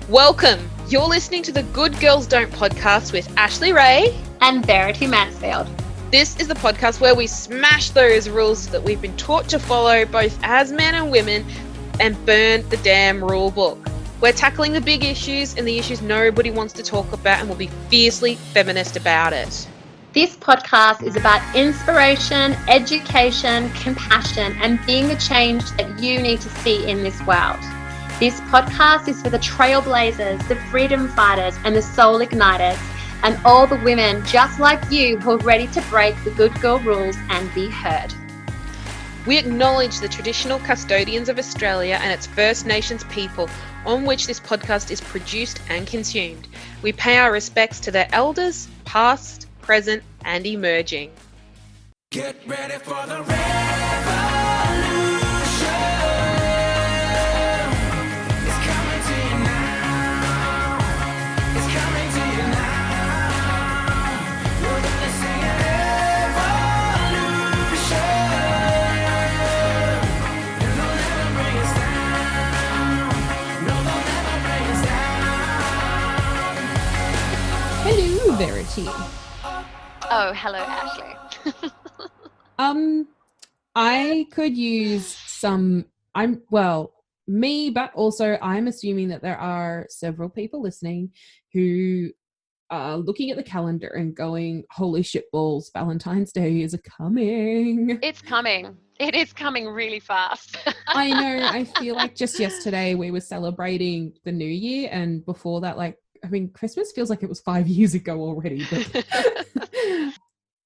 Welcome. You're listening to the Good Girls Don't podcast with Ashley Ray and Verity Mansfield. This is the podcast where we smash those rules that we've been taught to follow both as men and women and burn the damn rule book. We're tackling the big issues and the issues nobody wants to talk about, and we'll be fiercely feminist about it. This podcast is about inspiration, education, compassion, and being the change that you need to see in this world. This podcast is for the trailblazers, the freedom fighters, and the soul igniters, and all the women just like you who are ready to break the good girl rules and be heard. We acknowledge the traditional custodians of Australia and its First Nations people on which this podcast is produced and consumed. We pay our respects to their elders, past, present, and emerging. Get ready for the revolution. It's coming to you now. It's coming to you now. We're gonna sing it, revolution. And they'll never bring us down. No, they'll never bring us down. Hello, Verity. Oh, hello, Ashley. I could use some, but also I'm assuming that there are several people listening who are looking at the calendar and going, holy shit balls, Valentine's Day is coming. It's coming. It is coming really fast. I know. I feel like just yesterday we were celebrating the new year, and before that, Christmas feels like it was 5 years ago already. But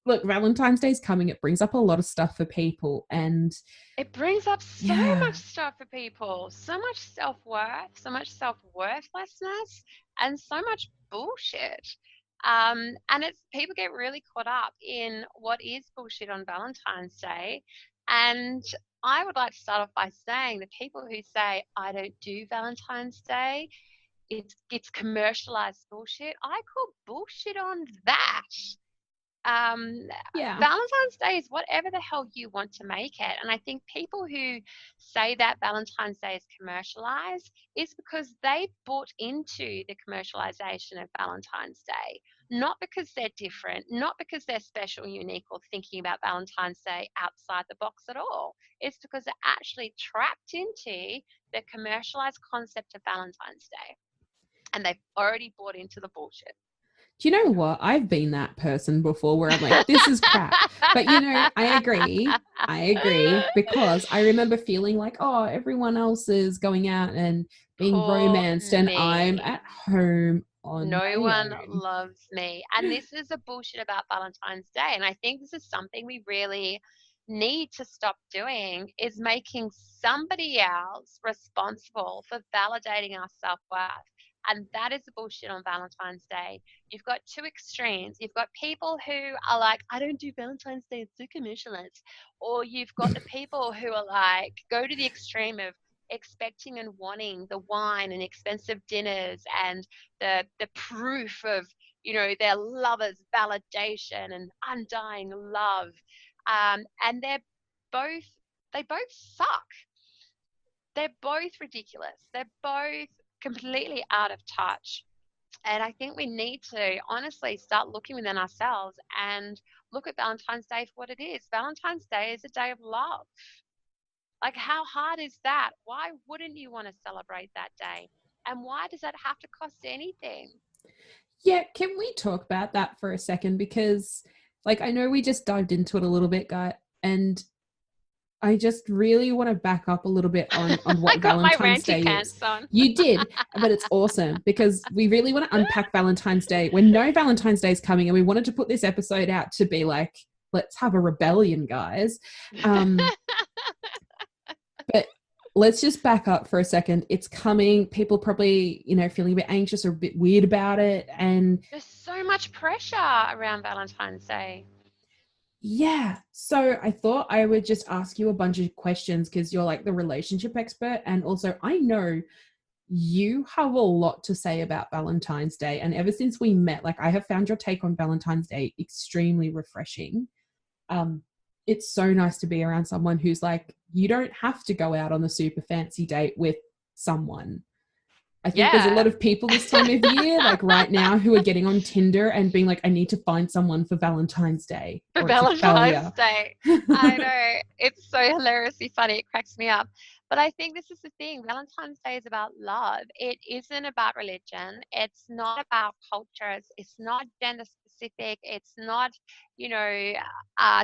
look, Valentine's Day is coming. It brings up a lot of stuff for people, and it brings up so much stuff for people, so much self-worth, so much self-worthlessness, and so much bullshit. And it's people get really caught up in what is bullshit on Valentine's Day. And I would like to start off by saying the people who say, I don't do Valentine's Day, it's commercialized bullshit. I call bullshit on that. Valentine's Day is whatever the hell you want to make it. And I think people who say that Valentine's Day is commercialized is because they bought into the commercialization of Valentine's Day, not because they're different, not because they're special, unique, or thinking about Valentine's Day outside the box at all. It's because they're actually trapped into the commercialized concept of Valentine's Day, and they've already bought into the bullshit. Do you know what? I've been that person before where I'm like, this is crap. But, I agree because I remember feeling like, oh, everyone else is going out and being romanced and I'm at home on no one own. loves me. And this is a bullshit about Valentine's Day. And I think this is something we really need to stop doing, is making somebody else responsible for validating our self-worth. And that is the bullshit on Valentine's Day. You've got two extremes. You've got people who are like, I don't do Valentine's Day, it's too commercialized. Or you've got the people who are like, go to the extreme of expecting and wanting the wine and expensive dinners and the proof of, their lover's validation and undying love. And they both suck. They're both ridiculous. They're both completely out of touch. And I think we need to honestly start looking within ourselves and look at Valentine's Day for what it is. Valentine's Day is a day of love. Like, how hard is that? Why wouldn't you want to celebrate that day? And why does that have to cost anything? Yeah, can we talk about that for a second? Because, I know we just dived into it a little bit, guy, and I just really want to back up a little bit on what Valentine's Day is. On. You did, but it's awesome because we really want to unpack Valentine's Day. We know Valentine's Day is coming, and we wanted to put this episode out to be like, let's have a rebellion, guys. But let's just back up for a second. It's coming. People probably, feeling a bit anxious or a bit weird about it. And there's so much pressure around Valentine's Day. Yeah. So I thought I would just ask you a bunch of questions because you're like the relationship expert. And also I know you have a lot to say about Valentine's Day. And ever since we met, I have found your take on Valentine's Day extremely refreshing. It's so nice to be around someone who's like, you don't have to go out on a super fancy date with someone. I think there's a lot Yeah. of people this time of year, like right now, who are getting on Tinder and being like, I need to find someone for Valentine's Day, For or it's a Valentine's failure. Day. I know. It's so hilariously funny. It cracks me up. But I think this is the thing. Valentine's Day is about love. It isn't about religion. It's not about cultures. It's not gender specific. It's not, you know,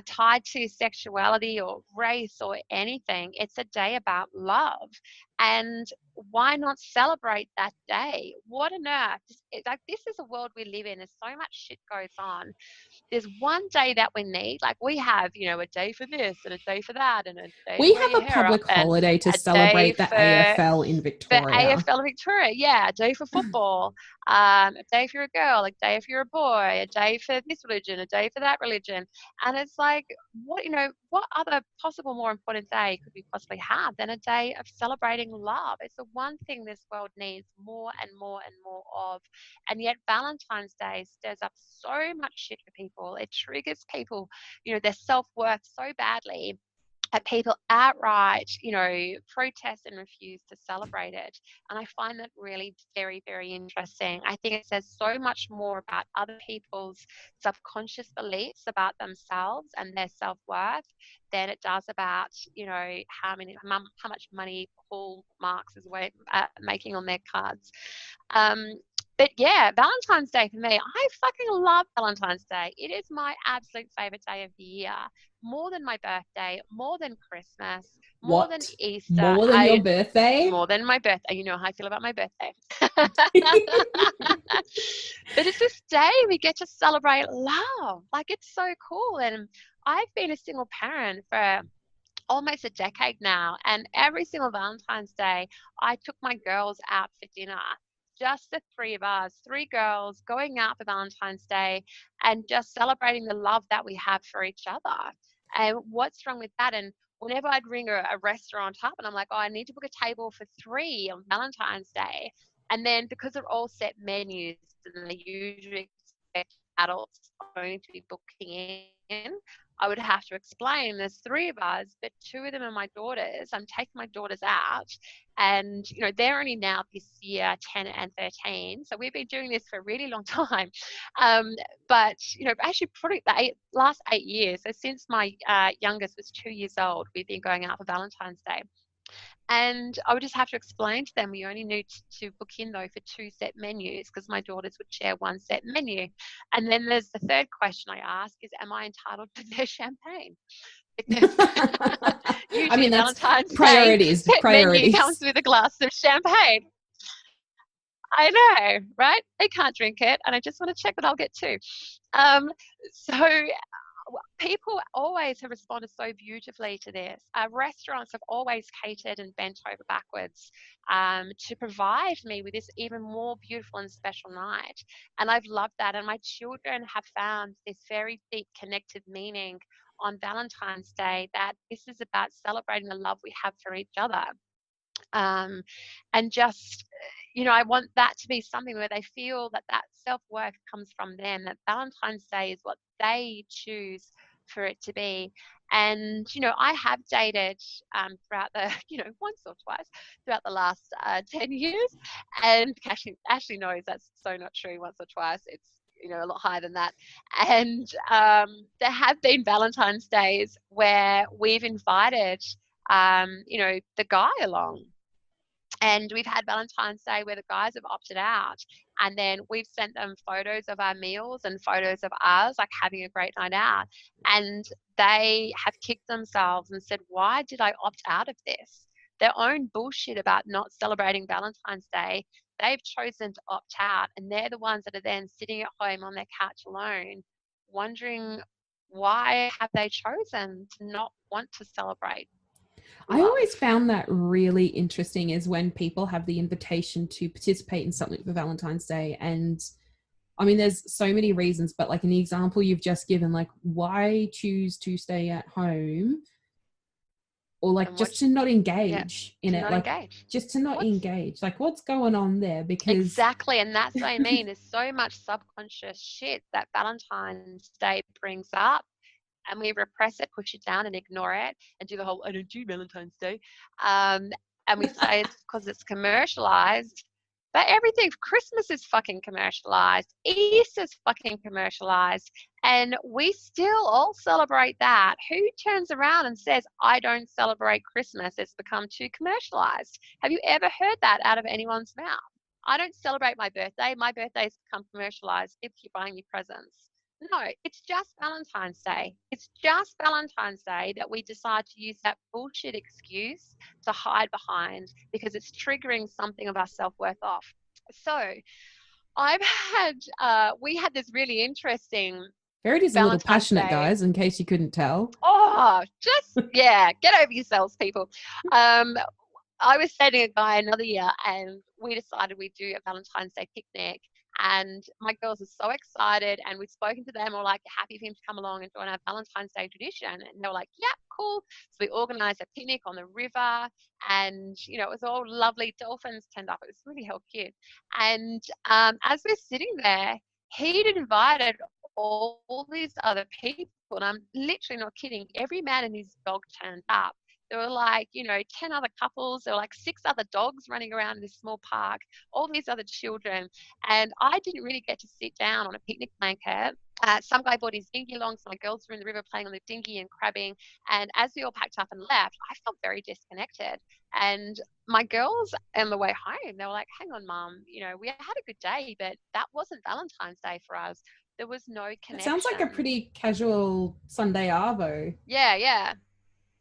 tied to sexuality or race or anything. It's a day about love. And why not celebrate that day? What on earth? Like, this is a world we live in. There's so much shit goes on. There's one day that we need. Like, we have, you know, a day for this and a day for that and a day to We wear have your a hair up public and holiday to a day celebrate the for AFL in Victoria. AFL Victoria, yeah, a day for football, a day if you're a girl, a day if you're a boy, a day for this religion, a day for that religion. And it's like, what, you know, what other possible more important day could we possibly have than a day of celebrating love? It's the one thing this world needs more and more and more of. And yet Valentine's Day stirs up so much shit for people. It triggers people, you know, their self-worth so badly, and people outright, you know, protest and refuse to celebrate it. And I find that really very, very interesting. I think it says so much more about other people's subconscious beliefs about themselves and their self-worth than it does about, you know, how much money Paul Marx is making on their cards. Um, but yeah, Valentine's Day for me, I fucking love Valentine's Day. It is my absolute favorite day of the year, more than my birthday, more than Christmas, more than What? Easter. More than your birthday? More than my birthday. You know how I feel about my birthday. But it's this day we get to celebrate love. Like, it's so cool. And I've been a single parent for almost a decade now, and every single Valentine's Day I took my girls out for dinner, just the three of us, three girls going out for Valentine's Day and just celebrating the love that we have for each other. And what's wrong with that? And whenever I'd ring a restaurant up and I'm like, oh, I need to book a table for three on Valentine's Day, and then because they're all set menus and they usually expect adults only to be booking in, I would have to explain there's three of us, but two of them are my daughters. I'm taking my daughters out, and you know, they're only now this year 10 and 13. So we've been doing this for a really long time. But you know, actually probably the last 8 years. So since my youngest was 2 years old, we've been going out for Valentine's Day. And I would just have to explain to them we only need to book in though for two set menus, because my daughters would share one set menu. And then there's the third question I ask is, am I entitled to their champagne? Because I usually mean, that's Valentine's Day priorities, set menu comes priorities. with a glass of champagne. I know, right? They can't drink it, and I just want to check that I'll get two. So people always have responded so beautifully to this. Restaurants have always catered and bent over backwards to provide me with this even more beautiful and special night. And I've loved that. And my children have found this very deep connected meaning on Valentine's Day, that this is about celebrating the love we have for each other. Um, and just, you know, I want that to be something where they feel that that self-worth comes from them, that Valentine's Day is what they choose for it to be. And you know, I have dated throughout the you know, once or twice throughout the last 10 years, and Ashley knows that's so not true. Once or twice, it's, you know, a lot higher than that. And there have been Valentine's Days where we've invited you know, the guy along, and we've had Valentine's Day where the guys have opted out, and then we've sent them photos of our meals and photos of us like having a great night out, and they have kicked themselves and said, why did I opt out of this? Their own bullshit about not celebrating Valentine's Day, they've chosen to opt out, and they're the ones that are then sitting at home on their couch alone, wondering why have they chosen to not want to celebrate I love. always found that really interesting, is when people have the invitation to participate in something for Valentine's Day. And I mean, there's so many reasons, but like an example you've just given, like why choose to stay at home, or like And just what, to not yeah, engage in to it, not like engage. just to not What's engage, like what's going on there? Because exactly, and that's what I mean. There's so much subconscious shit that Valentine's Day brings up, and we repress it, push it down, and ignore it, and do the whole "I don't do Valentine's Day," and we say it's because it's commercialized. But everything, Christmas is fucking commercialized, Easter's fucking commercialized, and we still all celebrate that. Who turns around and says, I don't celebrate Christmas, it's become too commercialized? Have you ever heard that out of anyone's mouth? I don't celebrate my birthday's become commercialized, people keep buying me presents. No, it's just Valentine's Day. It's just Valentine's Day that we decide to use that bullshit excuse to hide behind because it's triggering something of our self-worth off. So we had this really interesting Verity's a little Valentine's passionate, Day. guys, in case you couldn't tell. Oh, yeah, get over yourselves, people. I was dating a guy another year and we decided we'd do a Valentine's Day picnic. And my girls are so excited, and we've spoken to them. We're like happy for him to come along and join our Valentine's Day tradition. And they were like, "Yep, cool." So we organized a picnic on the river, and it was all lovely. Dolphins turned up. It was really hell cute. And as we're sitting there, he'd invited all these other people, and I'm literally not kidding. Every man and his dog turned up. There were like, 10 other couples. There were like 6 other dogs running around in this small park, all these other children. And I didn't really get to sit down on a picnic blanket. Some guy brought his dinghy along, so my girls were in the river playing on the dinghy and crabbing. And as we all packed up and left, I felt very disconnected. And my girls on the way home, they were like, "Hang on, Mum, we had a good day, but that wasn't Valentine's Day for us. There was no connection." It sounds like a pretty casual Sunday arvo. Yeah.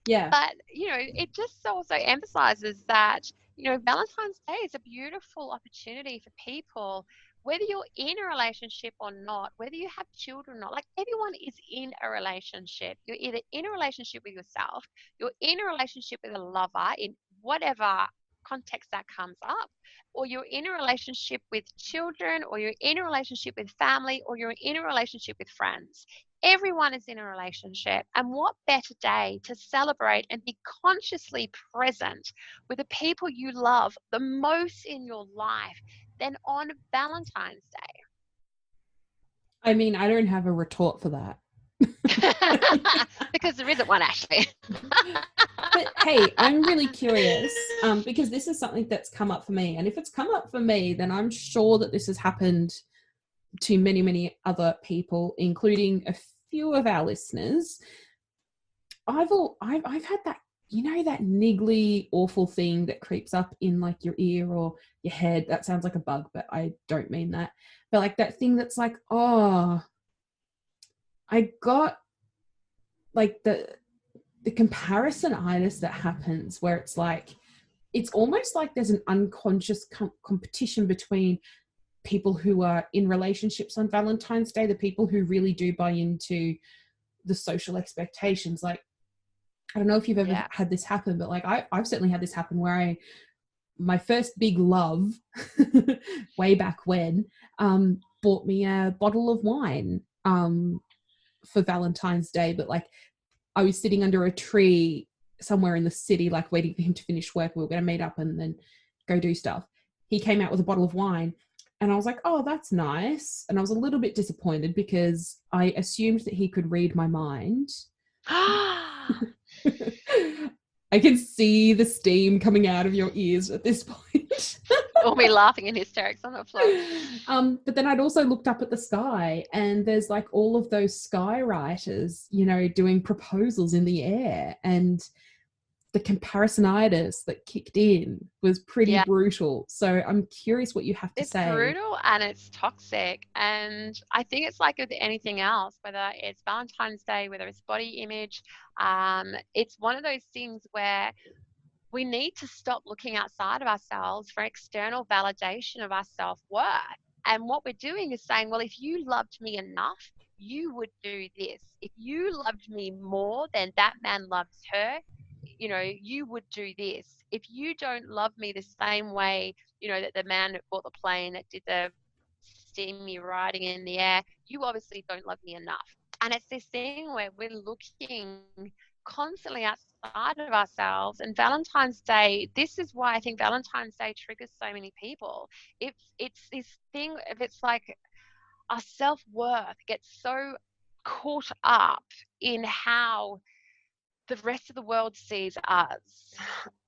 Yeah. But, it just also emphasizes that, Valentine's Day is a beautiful opportunity for people, whether you're in a relationship or not, whether you have children or not. Like, everyone is in a relationship. You're either in a relationship with yourself, you're in a relationship with a lover in whatever context that comes up, or you're in a relationship with children, or you're in a relationship with family, or you're in a relationship with friends. Everyone is in a relationship, and what better day to celebrate and be consciously present with the people you love the most in your life than on Valentine's Day? I mean, I don't have a retort for that. Because there isn't one, Ashley. But hey, I'm really curious because this is something that's come up for me. And if it's come up for me, then I'm sure that this has happened to many, many other people, including a few of our listeners. I've had that, that niggly, awful thing that creeps up in like your ear or your head. That sounds like a bug, but I don't mean that. But like that thing that's like, oh, I got like the comparisonitis that happens where it's like, it's almost like there's an unconscious competition between people who are in relationships on Valentine's Day, the people who really do buy into the social expectations. Like, I don't know if you've ever had this happen, but like I've certainly had this happen where my first big love way back when bought me a bottle of wine for Valentine's Day, but like I was sitting under a tree somewhere in the city, like waiting for him to finish work. We were going to meet up and then go do stuff. He came out with a bottle of wine and I was like, oh, that's nice. And I was a little bit disappointed because I assumed that he could read my mind. I can see the steam coming out of your ears at this point. Or me laughing in hysterics on the floor. But then I'd also looked up at the sky and there's like all of those sky writers, doing proposals in the air, and the comparisonitis that kicked in was pretty brutal. So I'm curious what you have to say. It's brutal and it's toxic. And I think it's like with anything else, whether it's Valentine's Day, whether it's body image, it's one of those things where we need to stop looking outside of ourselves for external validation of our self-worth. And what we're doing is saying, well, if you loved me enough, you would do this. If you loved me more than that man loves her, you would do this. If you don't love me the same way, that the man that bought the plane, that did the steamy riding in the air, you obviously don't love me enough. And it's this thing where we're looking constantly outside of ourselves. And Valentine's Day, this is why I think Valentine's Day triggers so many people. It's this thing, it's like our self-worth gets so caught up in how the rest of the world sees us.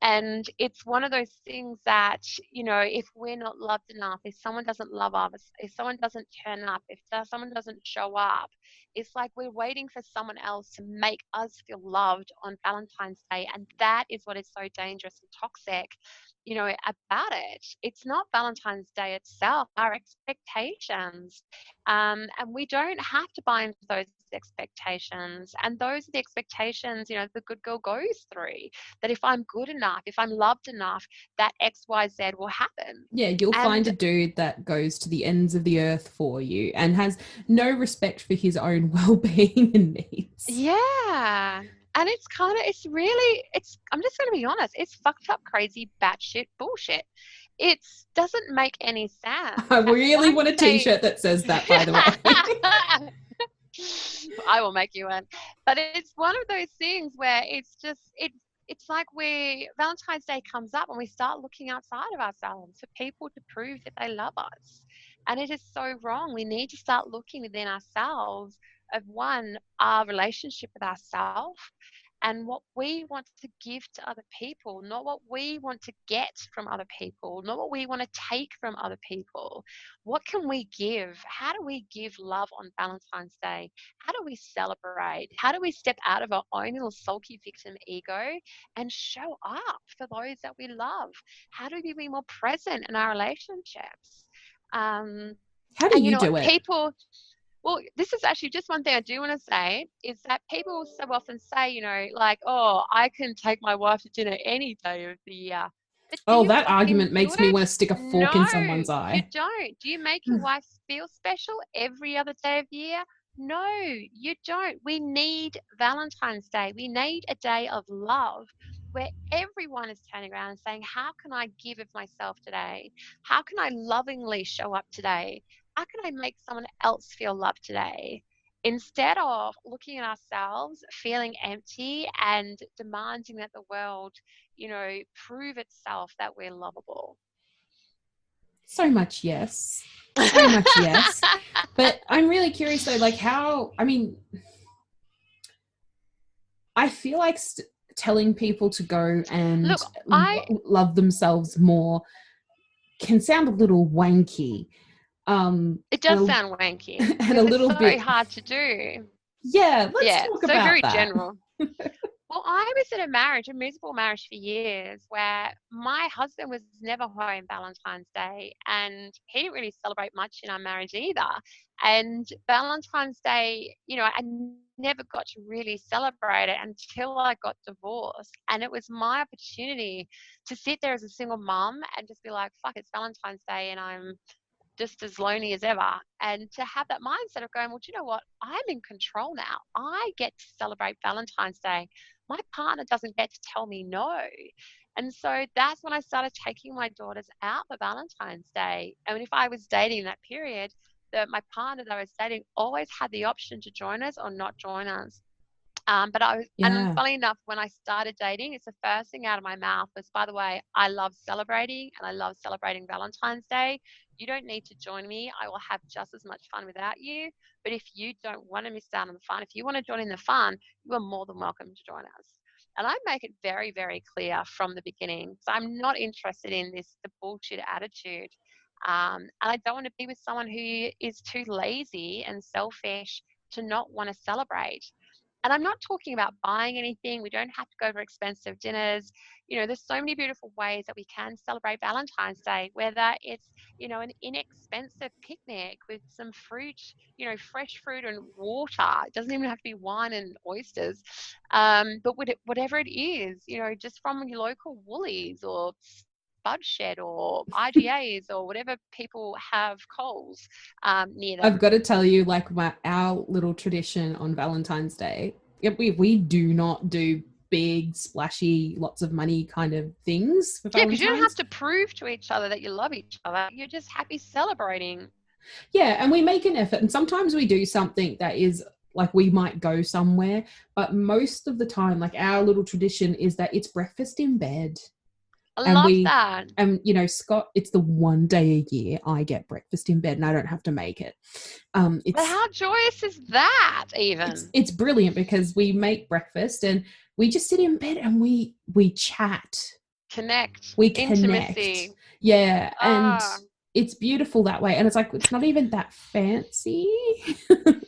And it's one of those things that, if we're not loved enough, if someone doesn't love us, if someone doesn't turn up, if someone doesn't show up, it's like we're waiting for someone else to make us feel loved on Valentine's Day. And that is what is so dangerous and toxic, about it. It's not Valentine's Day itself, our expectations. And we don't have to buy into those expectations. And those are the expectations, the good girl goes through. That if I'm good enough, if I'm loved enough, that X, Y, Z will happen. Yeah, you'll find And a dude that goes to the ends of the earth for you and has no respect for his own well-being and needs. yeah. And I'm just going to be honest, it's fucked up, crazy, batshit bullshit. It doesn't make any sense. I really want a t-shirt that says that, by the way. I will make you one. But it's one of those things where it's like Valentine's Day comes up and we start looking outside of ourselves for people to prove that they love us. And it is so wrong. We need to start looking within ourselves of our relationship with ourselves and what we want to give to other people, not what we want to get from other people, not what we want to take from other people. What can we give? How do we give love on Valentine's Day? How do we celebrate? How do we step out of our own little sulky victim ego and show up for those that we love? How do we be more present in our relationships? How do you do it? Well, this is actually just one thing I do want to say is that people so often say, like, oh, I can take my wife to dinner any day of the year. But do you that fucking argument do makes me it? want to stick a fork in someone's No, you eye. don't. Do you make your wife feel special every other day of the year? No, you don't. We need Valentine's Day. We need a day of love where everyone is turning around and saying, how can I give of myself today? How can I lovingly show up today? How can I make someone else feel loved today? Instead of looking at ourselves, feeling empty and demanding that the world, prove itself that we're lovable. So much yes. So much yes. But I'm really curious though, like I feel like telling people to go and love themselves more can sound a little wanky. It does sound wanky and a little it's bit hard to do. Yeah, let's talk about very that. General. Well, I was in a miserable marriage for years where my husband was never home Valentine's Day and he didn't really celebrate much in our marriage either. And Valentine's Day, I never got to really celebrate it until I got divorced. And it was my opportunity to sit there as a single mom and just be like, fuck, it's Valentine's Day and I'm just as lonely as ever. And to have that mindset of going, well, do you know what? I'm in control now. I get to celebrate Valentine's Day. My partner doesn't get to tell me no. And so that's when I started taking my daughters out for Valentine's Day. And if I was dating that period, my partner that I was dating always had the option to join us or not join us. And funny enough, when I started dating, it's the first thing out of my mouth was, by the way, I love celebrating and I love celebrating Valentine's Day. You don't need to join me. I will have just as much fun without you. But if you don't want to miss out on the fun, if you want to join in the fun, you are more than welcome to join us. And I make it very, very clear from the beginning. So I'm not interested in the bullshit attitude. And I don't want to be with someone who is too lazy and selfish to not want to celebrate. And I'm not talking about buying anything. We don't have to go for expensive dinners. There's so many beautiful ways that we can celebrate Valentine's Day, whether it's, an inexpensive picnic with some fruit, fresh fruit and water. It doesn't even have to be wine and oysters. But whatever it is, just from your local Woolies or Bud Shed or IGAs or whatever people have Coles near them. I've got to tell you, like our little tradition on Valentine's Day, we do not do big, splashy, lots of money kind of things for Valentine's. Yeah, because you don't have to prove to each other that you love each other. You're just happy celebrating. Yeah, and we make an effort. And sometimes we do something that is like we might go somewhere, but most of the time, like our little tradition is that it's breakfast in bed. I love that. And Scott, it's the one day a year I get breakfast in bed and I don't have to make it. But how joyous is that even? It's brilliant because we make breakfast and we just sit in bed and we chat, Connect, we connect. intimacy. Yeah, and Ah, it's beautiful that way. And it's like, it's not even that fancy. Like,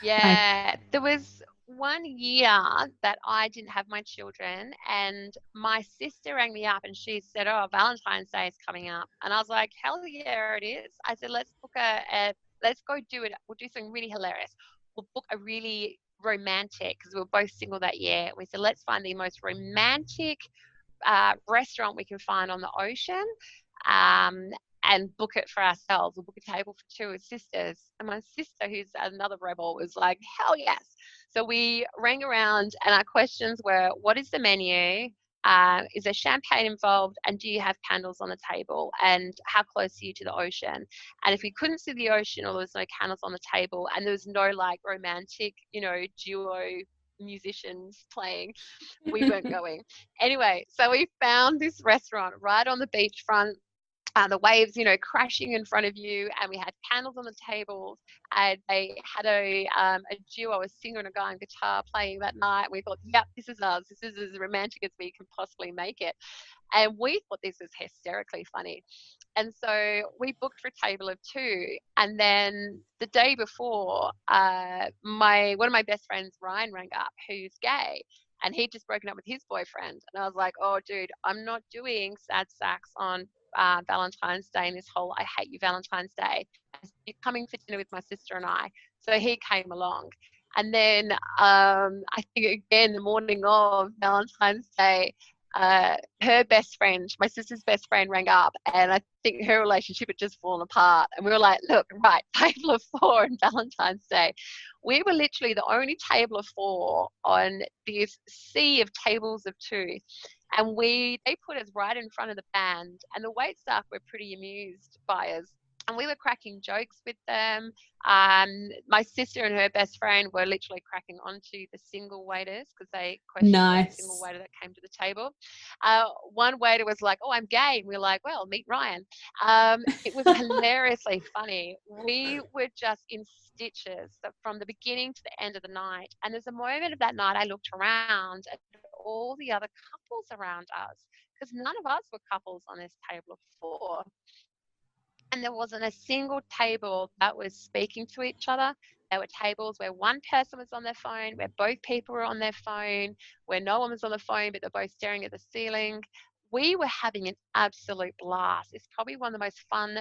yeah. There was one year that I didn't have my children, and my sister rang me up and she said, "Oh, Valentine's Day is coming up." And I was like, "Hell yeah, it is." I said, "Let's book let's go do it. We'll do something really hilarious. We'll book a really romantic, because we were both single that year. We said, let's find the most romantic restaurant we can find on the ocean, um, and book it for ourselves. We'll book a table for two sisters." And my sister, who's another rebel, was like, "Hell yes." So we rang around, and our questions were, what is the menu? Is there champagne involved? And do you have candles on the table? And how close are you to the ocean? And if we couldn't see the ocean, or there was no candles on the table, and there was no like romantic, duo musicians playing, we weren't going. Anyway, so we found this restaurant right on the beachfront. The waves, crashing in front of you, and we had candles on the tables, and they had a duo, a singer and a guy on guitar playing that night. We thought, yep, this is us. This is as romantic as we can possibly make it. And we thought this was hysterically funny. And so we booked for a table of two. And then the day before, one of my best friends, Ryan, rang up, who's gay. And he'd just broken up with his boyfriend. And I was like, "Oh, dude, I'm not doing sad sax on Valentine's Day and this whole I hate you Valentine's Day. You're coming for dinner with my sister and I." So he came along. And then I think again, the morning of Valentine's Day, her best friend, my sister's best friend, rang up, and I think her relationship had just fallen apart. And we were like, "Look, right, table of four on Valentine's Day." We were literally the only table of four on this sea of tables of two. And they put us right in front of the band, and the wait staff were pretty amused by us. And we were cracking jokes with them. My sister and her best friend were literally cracking onto the single waiters, because they questioned every single nice. waiter that came to the table. One waiter was like, "Oh, I'm gay." And we were like, "Well, meet Ryan." It was hilariously funny. We were just in stitches from the beginning to the end of the night. And there's a moment of that night I looked around at all the other couples around us, because none of us were couples on this table of four. And there wasn't a single table that was speaking to each other. There were tables where one person was on their phone, where both people were on their phone, where no one was on the phone, but they're both staring at the ceiling. We were having an absolute blast. It's probably one of the most fun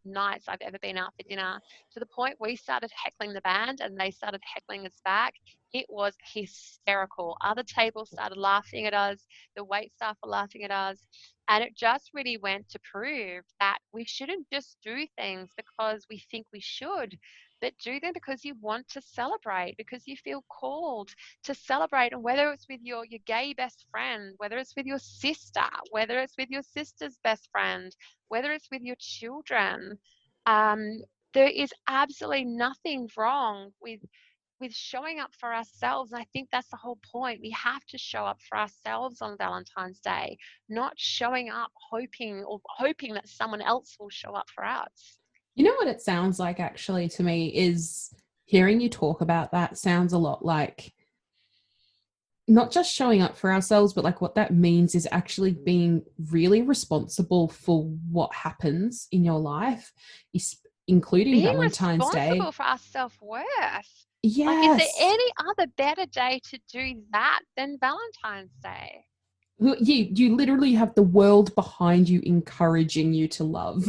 nights I've ever been out for dinner, to the point we started heckling the band and they started heckling us back. It was hysterical. Other tables started laughing at us. The wait staff were laughing at us. And it just really went to prove that we shouldn't just do things because we think we should, but do them because you want to celebrate, because you feel called to celebrate. And whether it's with your gay best friend, whether it's with your sister, whether it's with your sister's best friend, whether it's with your children, um, there is absolutely nothing wrong with showing up for ourselves. And I think that's the whole point. We have to show up for ourselves on Valentine's Day, not showing up hoping that someone else will show up for us. You know what it sounds like actually to me is, hearing you talk about that sounds a lot like not just showing up for ourselves, but like what that means is actually being really responsible for what happens in your life, including Being Valentine's responsible Day. for our self-worth. Like, is there Yes. any other better day to do that than Valentine's Day? You literally have the world behind you encouraging you to love.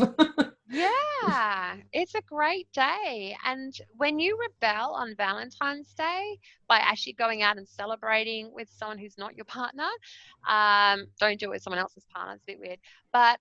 Yeah, it's a great day. And when you rebel on Valentine's Day by actually going out and celebrating with someone who's not your partner, don't do it with someone else's partner. It's a bit weird, but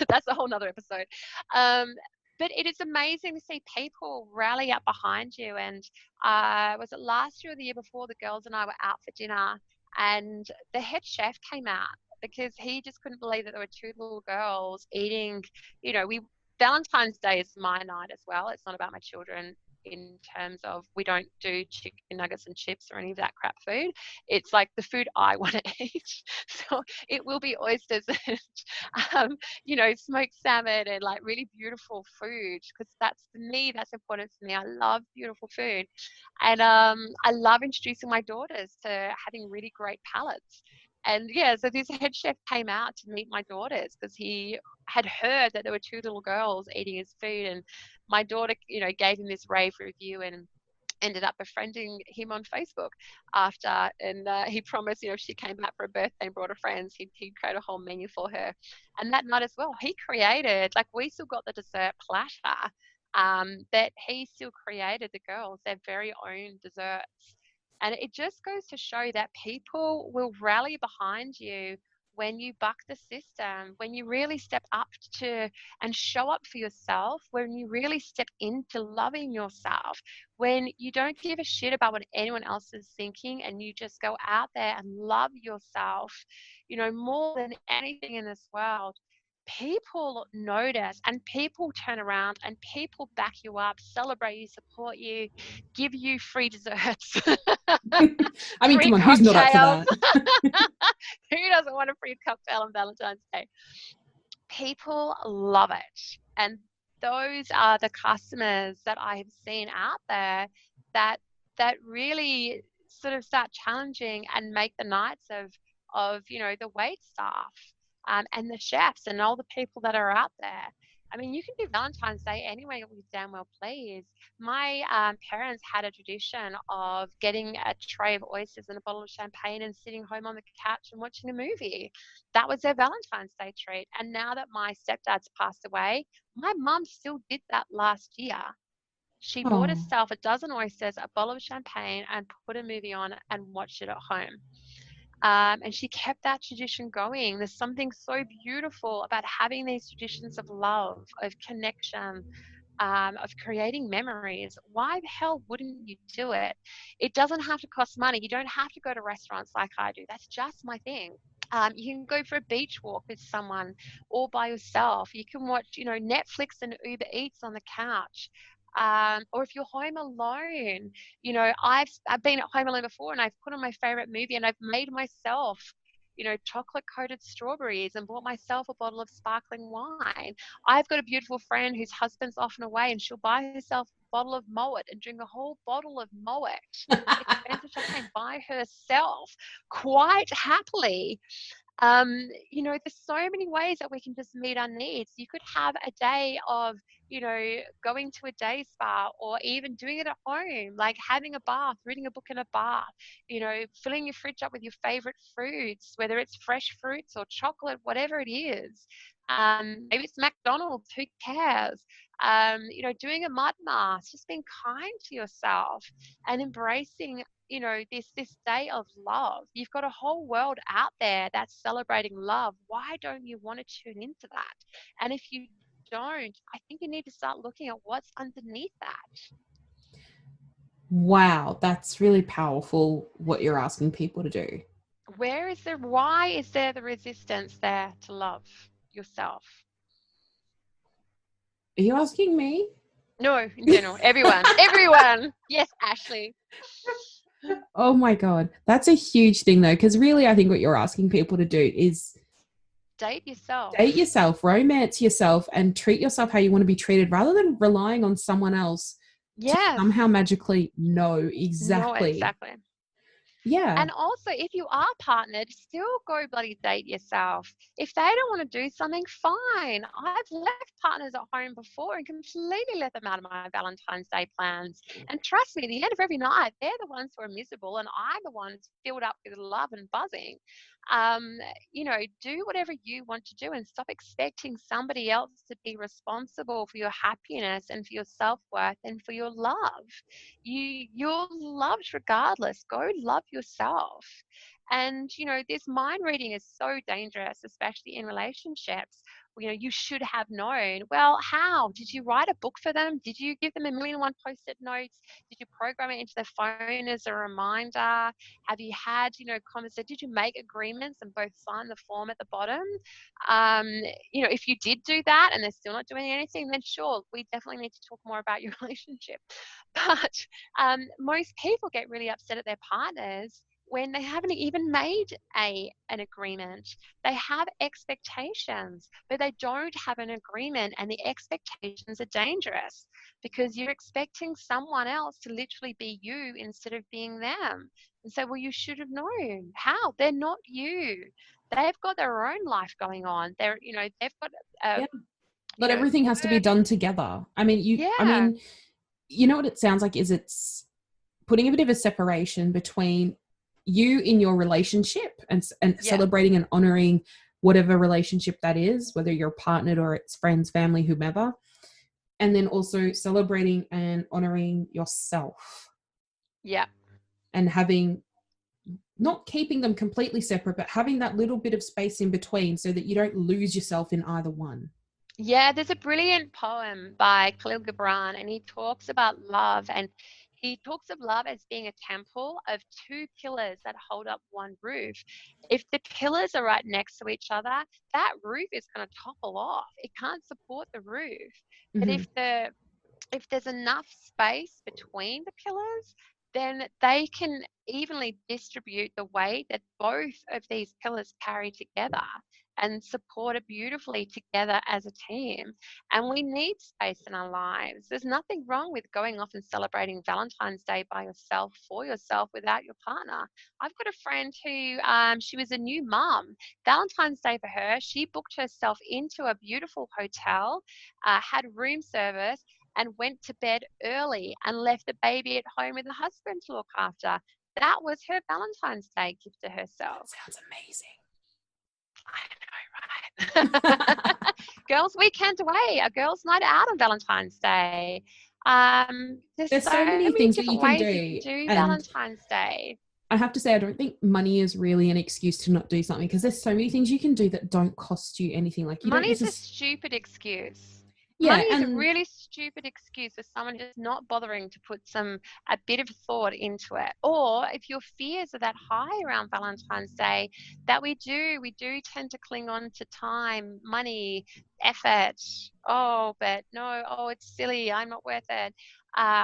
that's a whole nother episode. Um, but it is amazing to see people rally up behind you. And was it last year or the year before, the girls and I were out for dinner, and the head chef came out because he just couldn't believe that there were two little girls eating. We Valentine's Day is my night as well. It's not about my children. in terms of we don't do chicken nuggets and chips or any of that crap food. It's like the food I want to eat. So it will be oysters and, smoked salmon and like really beautiful food, because that's for me, that's important to me. I love beautiful food. And I love introducing my daughters to having really great palates. And yeah, so this head chef came out to meet my daughters because he had heard that there were two little girls eating his food. And my daughter, gave him this rave review and ended up befriending him on Facebook after. And he promised, if she came back for a birthday and brought her friends, he'd create a whole menu for her. And that night as well, he created, like, we still got the dessert platter, that he still created the girls their very own desserts. And it just goes to show that people will rally behind you when you buck the system, when you really step up to and show up for yourself, when you really step into loving yourself, when you don't give a shit about what anyone else is thinking and you just go out there and love yourself, more than anything in this world. People notice and people turn around and people back you up, celebrate you, support you, give you free desserts, I mean, free come on, who's not up for cocktails. that? Who doesn't want a free cocktail on Valentine's Day? People love it. And those are the customers that I have seen out there that really sort of start challenging and make the nights of the wait staff, and the chefs and all the people that are out there. I mean, you can do Valentine's Day anywhere you damn well please. My parents had a tradition of getting a tray of oysters and a bottle of champagne and sitting home on the couch and watching a movie. That was their Valentine's Day treat. And now that my stepdad's passed away, my mum still did that last year. She bought Oh, herself a dozen oysters, a bottle of champagne, and put a movie on and watched it at home. And she kept that tradition going. There's something so beautiful about having these traditions of love, of connection, of creating memories. Why the hell wouldn't you do it? It doesn't have to cost money. You don't have to go to restaurants like I do. That's just my thing. You can go for a beach walk with someone all by yourself. You can watch, Netflix and Uber Eats on the couch. Or if you're home alone, I've been at home alone before and I've put on my favorite movie and I've made myself, chocolate coated strawberries and bought myself a bottle of sparkling wine. I've got a beautiful friend whose husband's off and away and she'll buy herself a bottle of Moet and drink a whole bottle of Moet, expensive champagne, by herself quite happily. There's so many ways that we can just meet our needs. You could have a day of, going to a day spa or even doing it at home, like having a bath, reading a book in a bath, filling your fridge up with your favorite fruits, whether it's fresh fruits or chocolate, whatever it is. Maybe it's McDonald's, who cares? Doing a mud mask, just being kind to yourself and embracing this day of love. You've got a whole world out there that's celebrating love. Why don't you want to tune into that? And if you don't, I think you need to start looking at what's underneath that. wow, that's really powerful what you're asking people to do. Why is there the resistance there to love yourself? Are you asking me? No, in general, everyone. Yes, Ashley. Oh my God. That's a huge thing though, because really I think what you're asking people to do is Date yourself. date yourself, romance yourself, and treat yourself how you want to be treated rather than relying on someone else to Yes. somehow magically know exactly. No, exactly. Yeah. And also, if you are partnered, still go bloody date yourself. If they don't want to do something, fine. I've left partners at home before and completely let them out of my Valentine's Day plans. And trust me, at the end of every night, they're the ones who are miserable and I'm the ones filled up with love and buzzing. Do whatever you want to do and stop expecting somebody else to be responsible for your happiness and for your self-worth and for your love. You're loved regardless. Go love yourself. And, this mind reading is so dangerous, especially in relationships. You should have known. Well, how? Did you write a book for them? Did you give them a million and one post-it notes? Did you program it into their phone as a reminder? Have you had, conversation? Did you make agreements and both sign the form at the bottom? If you did do that and they're still not doing anything, then sure, we definitely need to talk more about your relationship. But most people get really upset at their partners when they haven't even made an agreement. They have expectations, but they don't have an agreement, and the expectations are dangerous because you're expecting someone else to literally be you instead of being them. And so, well, you should have known. How? They're not you. They've got their own life going on. They've got Yeah. But everything has to be work. done together. I mean, Yeah. you know what it sounds like is it's putting a bit of a separation between you in your relationship and Yeah. celebrating and honoring whatever relationship that is, whether you're partnered or it's friends, family, whomever. And then also celebrating and honoring yourself. Yeah. And not keeping them completely separate, but having that little bit of space in between so that you don't lose yourself in either one. Yeah, there's a brilliant poem by Khalil Gibran, and he talks about love, and he talks of love as being a temple of two pillars that hold up one roof. If the pillars are right next to each other, that roof is going to topple off. It can't support the roof. But Mm-hmm. if there's enough space between the pillars, then they can evenly distribute the weight that both of these pillars carry together and support it beautifully together as a team. And we need space in our lives. There's nothing wrong with going off and celebrating Valentine's Day by yourself, for yourself, without your partner. I've got a friend who, she was a new mum. Valentine's Day for her, she booked herself into a beautiful hotel, had room service, and went to bed early and left the baby at home with the husband to look after. That was her Valentine's Day gift to herself. That sounds amazing. I know, right? Girls' weekend away, a girls' night out on Valentine's Day. There's There's so so many many things that you different can ways you do. can do And Valentine's Day. I have to say, I don't think money is really an excuse to not do something, because there's so many things you can do that don't cost you anything. Like, you don't Money's a necessarily. stupid excuse. Yeah. Money is a And really stupid excuse for someone just not bothering to put a bit of thought into it. Or if your fears are that high around Valentine's Day, that we do tend to cling on to time, money, effort. Oh, but no, oh, it's silly, I'm not worth it.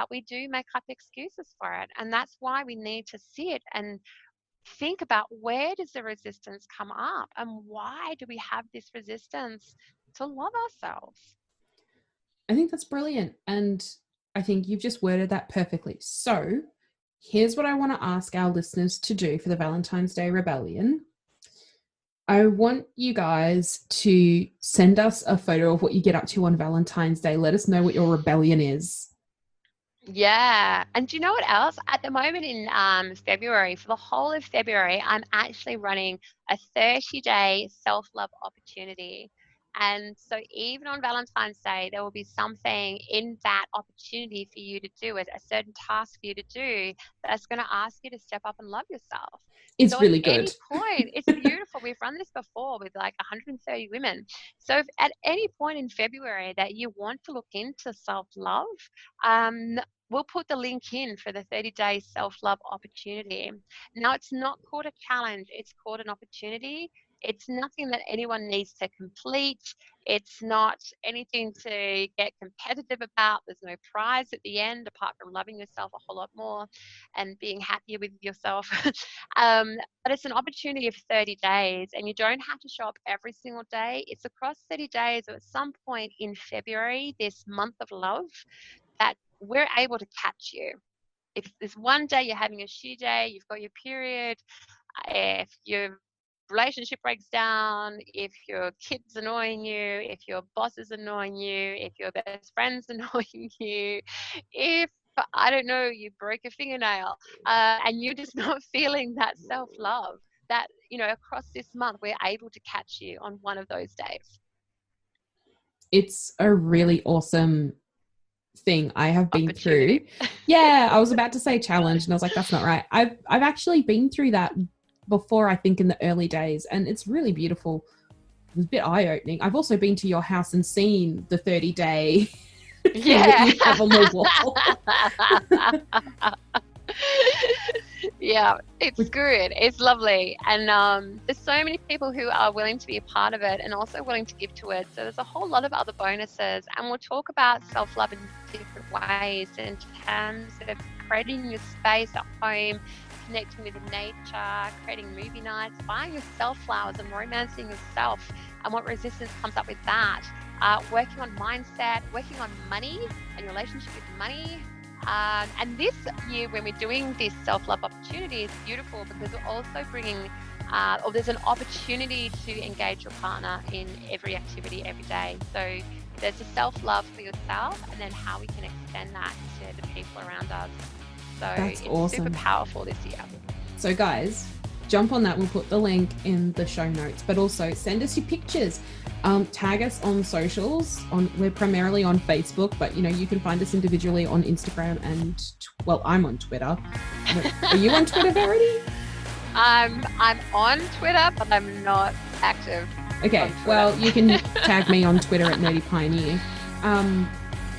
We do make up excuses for it. And that's why we need to sit and think about, where does the resistance come up and why do we have this resistance to love ourselves? I think that's brilliant. And I think you've just worded that perfectly. So here's what I want to ask our listeners to do for the Valentine's Day Rebellion. I want you guys to send us a photo of what you get up to on Valentine's Day. Let us know what your rebellion is. Yeah. And do you know what else? At the moment in February, for the whole of February, I'm actually running a 30-day self-love opportunity. And so even on Valentine's Day, there will be something in that opportunity for you to do, a certain task for you to do, that's going to ask you to step up and love yourself. It's So really at any good. point, it's beautiful. We've run this before with like 130 women. So if at any point in February that you want to look into self-love, we'll put the link in for the 30-day self-love opportunity. Now, it's not called a challenge. It's called an opportunity. It's nothing that anyone needs to complete. It's not anything to get competitive about. There's no prize at the end, apart from loving yourself a whole lot more and being happier with yourself. But it's an opportunity of 30 days, and you don't have to show up every single day. It's across 30 days, or at some point in February, this month of love, that we're able to catch you. If there's one day you're having a shitty day, you've got your period, if your relationship breaks down, if your kid's annoying you, if your boss is annoying you, if your best friend's annoying you, if, I don't know, you broke a fingernail, and you're just not feeling that self-love, that, across this month, we're able to catch you on one of those days. It's a really awesome thing I have been through. Opportunity. Yeah, I was about to say challenge and I was like, that's not right. I've actually been through that before, I think, in the early days, and it's really beautiful. It was a bit eye-opening. I've also been to your house and seen the 30-day thing that you have on the wall. Yeah, it's good. It's lovely. And there's so many people who are willing to be a part of it and also willing to give to it. So there's a whole lot of other bonuses. And we'll talk about self-love in different ways in terms of creating your space at home, connecting with nature, creating movie nights, buying yourself flowers and romancing yourself and what resistance comes up with that. Working on mindset, working on money and your relationship with money. And this year, when we're doing this self-love opportunity, it's beautiful because we're also bringing, or there's an opportunity to engage your partner in every activity every day. So there's a self-love for yourself, and then how we can extend that to the people around us. So That's it's awesome. super powerful this year. So guys, jump on that. We'll put the link in the show notes, but also send us your pictures. Tag us on socials. We're primarily on Facebook, but you can find us individually on Instagram and I'm on Twitter. Are you on Twitter, Verity? I'm on Twitter, but I'm not active. Okay, well, you can tag me on Twitter at Nerdy Pioneer.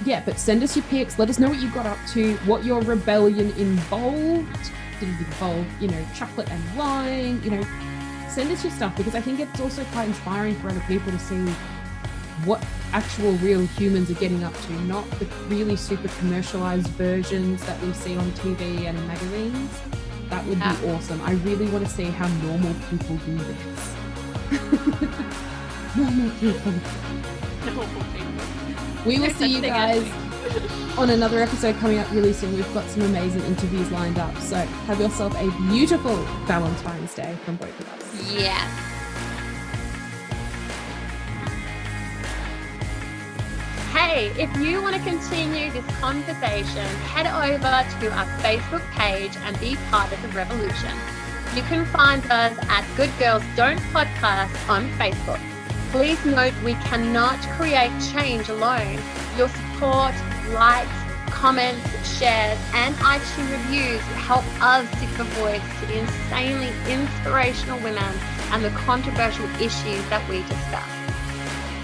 Yeah, but send us your pics. Let us know what you got up to, what your rebellion involved. Did it involve, chocolate and wine? Send us your stuff, because I think it's also quite inspiring for other people to see what actual real humans are getting up to, not the really super commercialized versions that we see on TV and in magazines. That would be awesome. I really want to see how normal people do this. Normal people. We will see you guys on another episode coming up really soon. We've got some amazing interviews lined up. So have yourself a beautiful Valentine's Day from both of us. Yes. Hey, if you want to continue this conversation, head over to our Facebook page and be part of the revolution. You can find us at Good Girls Don't Podcast on Facebook. Please note we cannot create change alone. Your support, likes, comments, shares, and iTunes reviews help us give a voice to the insanely inspirational women and the controversial issues that we discuss.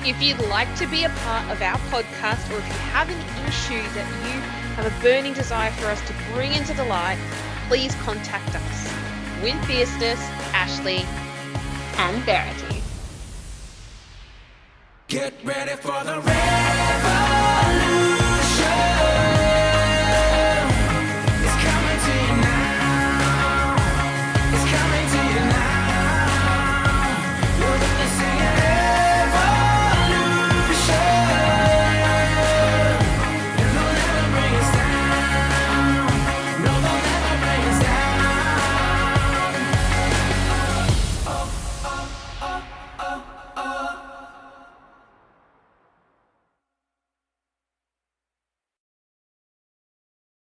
If you'd like to be a part of our podcast, or if you have an issue that you have a burning desire for us to bring into the light, please contact us. With Fierceness, Ashley And Verity. Get ready for the rain.